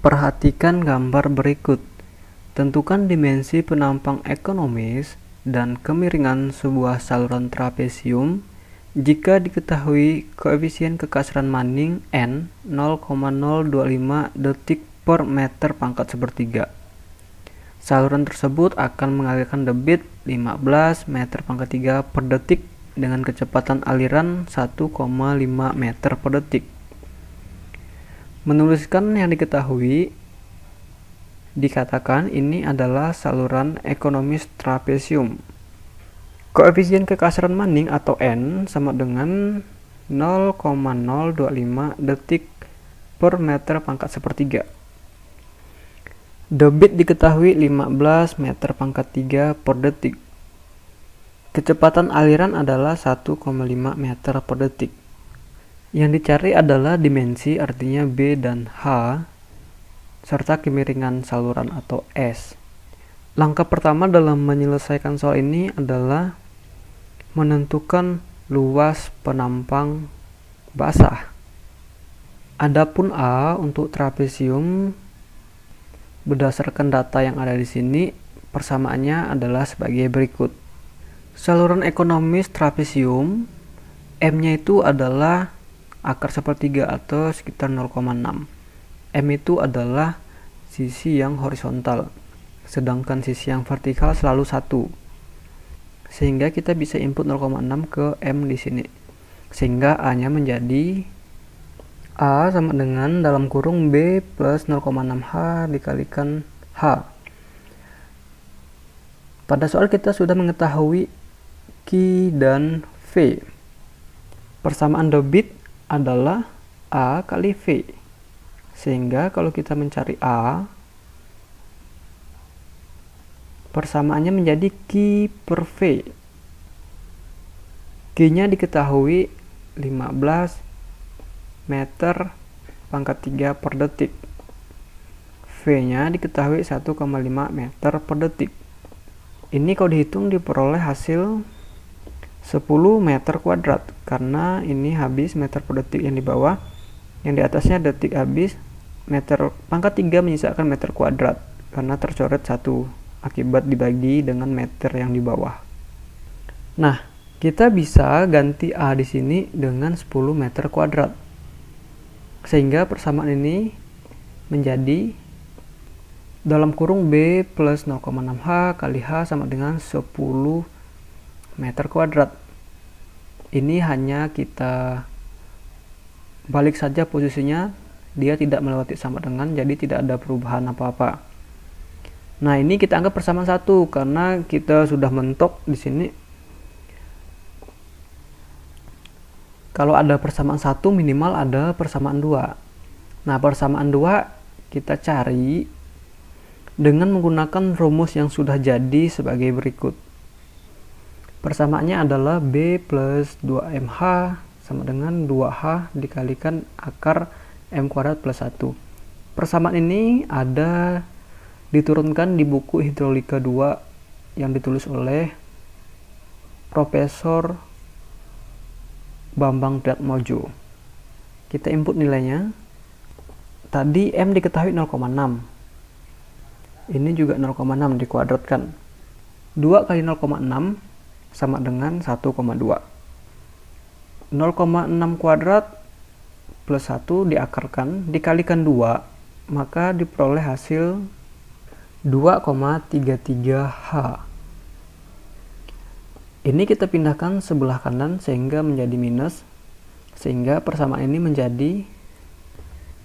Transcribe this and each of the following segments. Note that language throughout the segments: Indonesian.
Perhatikan gambar berikut. Tentukan dimensi penampang ekonomis dan kemiringan sebuah saluran trapesium jika diketahui koefisien kekasran Manning N 0,025 detik per meter pangkat sepertiga. Saluran tersebut akan mengalirkan debit 15 meter pangkat 3 per detik dengan kecepatan aliran 1,5 meter per detik. Menuliskan yang diketahui, dikatakan ini adalah saluran ekonomis trapesium. Koefisien kekasran Manning atau N sama dengan 0,025 detik per meter pangkat sepertiga. Debit diketahui 15 meter pangkat 3 per detik. Kecepatan aliran adalah 1,5 meter per detik. Yang dicari adalah dimensi, artinya B dan H, serta kemiringan saluran atau S. Langkah pertama dalam menyelesaikan soal ini adalah menentukan luas penampang basah. Adapun A untuk trapesium, berdasarkan data yang ada di sini, persamaannya adalah sebagai berikut. Saluran ekonomis trapesium, M-nya itu adalah akar sepertiga atau sekitar 0,6. M itu adalah sisi yang horizontal, sedangkan sisi yang vertikal selalu 1. Sehingga kita bisa input 0,6 ke M di sini. Sehingga A-nya menjadi A sama dengan dalam kurung B plus 0,6H dikalikan H. Pada soal kita sudah mengetahui Q dan V. Persamaan debit adalah A kali V. Sehingga kalau kita mencari A, persamaannya menjadi Q per V. Q-nya diketahui 15 meter pangkat 3 per detik. V-nya diketahui 1,5 meter per detik. Ini kalau dihitung diperoleh hasil 10 meter kuadrat, karena ini habis meter per detik yang di bawah, yang di atasnya detik habis, meter pangkat 3 menyisakan meter kuadrat karena tercoret 1 akibat dibagi dengan meter yang di bawah. Nah, kita bisa ganti A di sini dengan 10 meter kuadrat. Sehingga persamaan ini menjadi dalam kurung B plus 0,6H kali H sama dengan 10 meter kuadrat. Ini hanya kita balik saja posisinya, dia tidak melewati sama dengan, jadi tidak ada perubahan apa-apa. Nah, ini kita anggap persamaan 1 karena kita sudah mentok di sini. Kalau ada persamaan 1 minimal ada persamaan 2. Nah, persamaan 2 kita cari dengan menggunakan rumus yang sudah jadi sebagai berikut. Persamaannya adalah B plus 2MH sama dengan 2H dikalikan akar M kuadrat plus 1. Persamaan ini ada diturunkan di buku Hidrolika 2 yang ditulis oleh Profesor Bambang Triatmojo. Kita input nilainya. Tadi M diketahui 0,6. Ini juga 0,6 dikuadratkan. 2 kali 0,6 sama dengan 1,2. 0,6 kuadrat plus 1 diakarkan, dikalikan 2, maka diperoleh hasil 2,33H. Ini kita pindahkan sebelah kanan sehingga menjadi minus, sehingga persamaan ini menjadi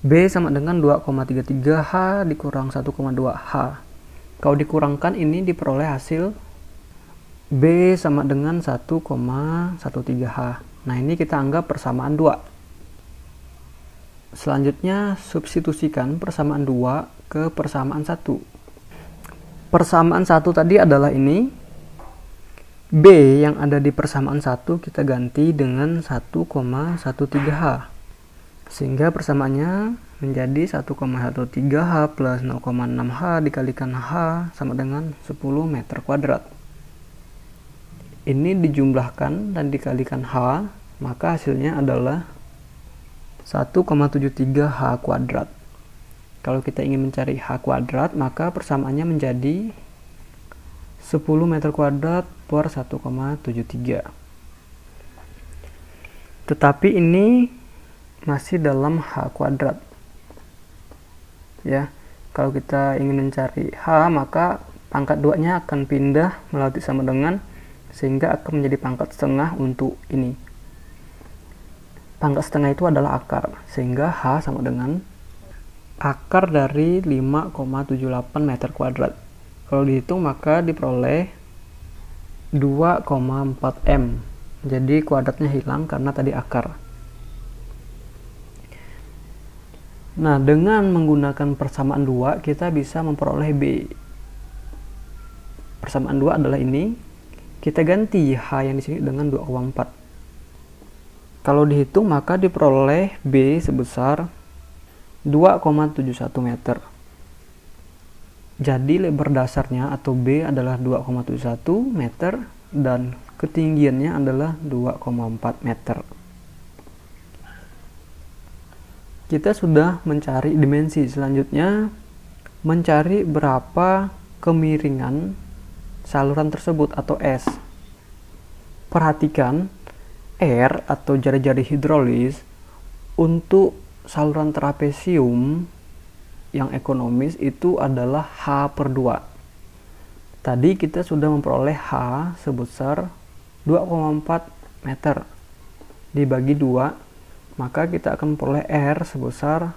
B sama dengan 2,33H dikurang 1,2H. Kalau dikurangkan ini diperoleh hasil B sama dengan 1,13H. Nah, ini kita anggap persamaan 2. Selanjutnya, substitusikan persamaan 2 ke persamaan 1. Persamaan 1 tadi adalah ini. B yang ada di persamaan 1 kita ganti dengan 1,13H. Sehingga persamaannya menjadi 1,13H plus 0,6H dikalikan H sama dengan 10 meter kuadrat. Ini dijumlahkan dan dikalikan H maka hasilnya adalah 1,73 H kuadrat. Kalau kita ingin mencari H kuadrat, maka persamaannya menjadi 10 meter kuadrat per 1,73. Tetapi ini masih dalam H kuadrat. Ya, kalau kita ingin mencari H, maka pangkat 2-nya akan pindah melalui sama dengan, sehingga akan menjadi pangkat setengah untuk ini. Pangkat setengah itu adalah akar, sehingga H sama dengan akar dari 5,78 meter kuadrat. Kalau dihitung maka diperoleh 2,4 M. Jadi kuadratnya hilang karena tadi akar. Nah, dengan menggunakan persamaan 2 kita bisa memperoleh B. Persamaan 2 adalah ini. Kita ganti H yang di sini dengan 2,4. Kalau dihitung maka diperoleh B sebesar 2,71 meter. Jadi lebar dasarnya atau B adalah 2,71 meter dan ketinggiannya adalah 2,4 meter. Kita sudah mencari dimensi. Selanjutnya mencari berapa kemiringan saluran tersebut atau S. Perhatikan R atau jari-jari hidrolis untuk saluran trapesium yang ekonomis itu adalah H/2. Tadi kita sudah memperoleh H sebesar 2,4 meter. Dibagi 2, maka kita akan memperoleh R sebesar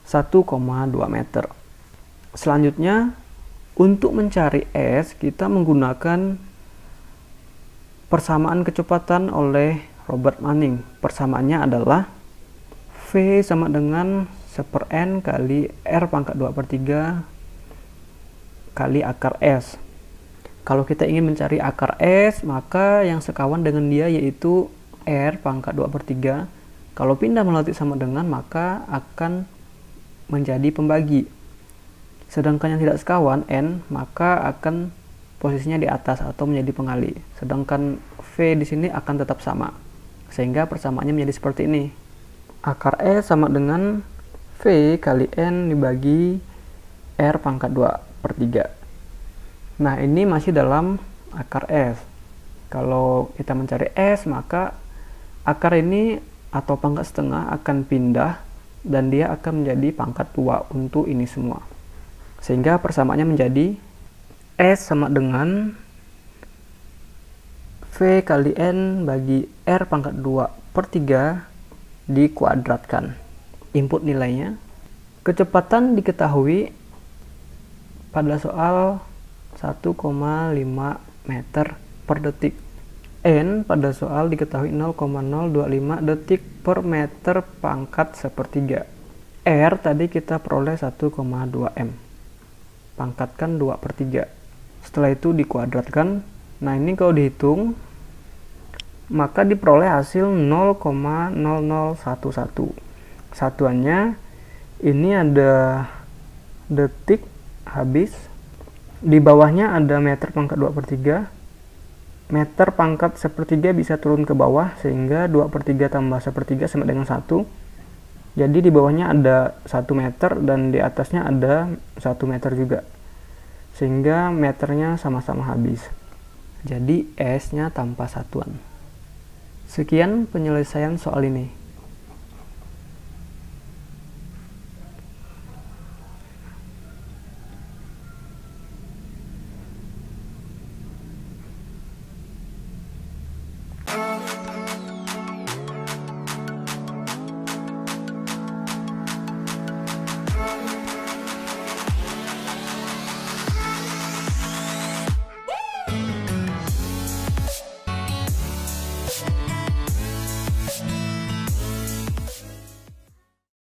1,2 meter. Selanjutnya, untuk mencari S, kita menggunakan persamaan kecepatan oleh Robert Manning. Persamaannya adalah V sama dengan 1/N kali R pangkat 2/3 kali akar S. Kalau kita ingin mencari akar S, maka yang sekawan dengan dia yaitu R pangkat 2/3. Kalau pindah melalui sama dengan, maka akan menjadi pembagi. Sedangkan yang tidak sekawan, N, maka akan posisinya di atas atau menjadi pengali. Sedangkan V di sini akan tetap sama. Sehingga persamaannya menjadi seperti ini. Akar S sama dengan V kali N dibagi R pangkat 2/3. Nah, ini masih dalam akar S. Kalau kita mencari S, maka akar ini atau pangkat setengah akan pindah dan dia akan menjadi pangkat 2 untuk ini semua. Sehingga persamaannya menjadi S sama dengan V kali N bagi R pangkat 2/3 dikuadratkan. Input nilainya. Kecepatan diketahui pada soal 1,5 meter per detik. N pada soal diketahui 0,025 detik per meter pangkat 1/3. R tadi kita peroleh 1,2 M. Pangkatkan 2/3. Setelah itu dikuadratkan. Nah, ini kalau dihitung maka diperoleh hasil 0,0011. Satuannya ini ada detik habis. Di bawahnya ada meter pangkat 2/3. Meter pangkat 1/3 bisa turun ke bawah sehingga 2/3 tambah 1/3 sama dengan 1. Jadi di bawahnya ada 1 meter dan di atasnya ada 1 meter juga. Sehingga meternya sama-sama habis. Jadi S-nya tanpa satuan. Sekian penyelesaian soal ini.